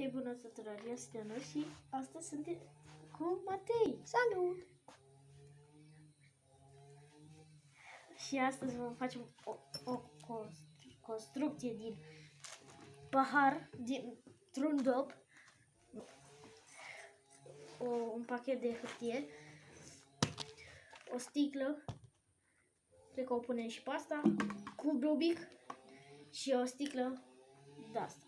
Hei, bună tuturor, eu sunt Ionuț și astăzi suntem cu Matei. Salut! Și astăzi vom face o construcție din pahar, dintr-un dop, un pachet de hârtie, o sticlă, cred că o punem și pe asta, cub Rubic și o sticlă de asta.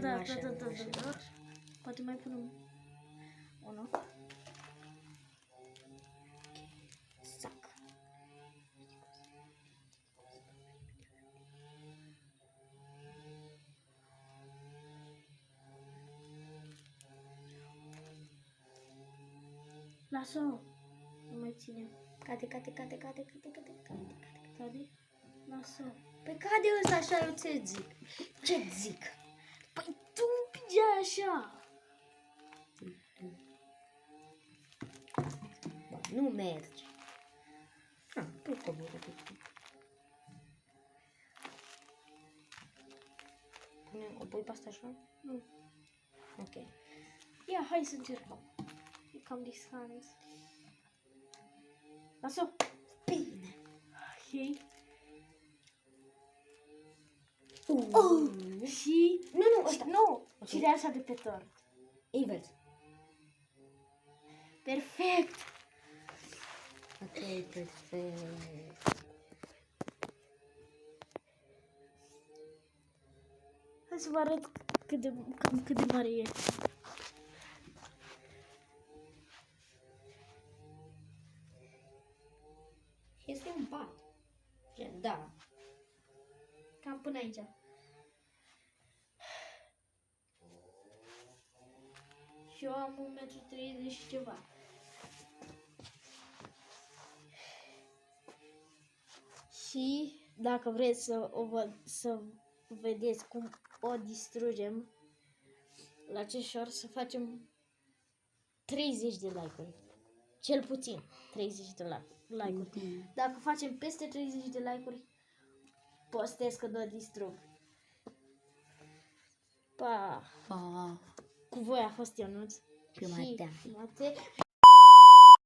Da. Poate mai punem unul. Sac. Lasă-o. Nu mai ține. Cade. Cade? Lasă-o. Păi cade ăsta așa, eu ți zic. Ce zic? Păi tu împingeai așa. Bă, nu merge. Pui coboră pe tu. O pui pe asta așa? Nu. Ok. Ia, hai să încercăm. Cam these hands. Lasă-o. Bine. Ok. Oh! Și... Nu, ăsta. Nu! Ok. Și de așa de pe tort. Invers. Perfect! Ok, perfect. Hai să vă arăt cât de mare e. Este un pat. Gen, da. Cam până aici. Și eu am 1,30 m și ceva. Și dacă vreți să vedeți cum o distrugem la Ceșor, să facem 30 de like-uri. Cel puțin 30 de like-uri. Dacă facem peste 30 de like-uri, postez că nu o distrug. Pa! Pa. Cu voi a fost Ionuț Și Matei. Matei.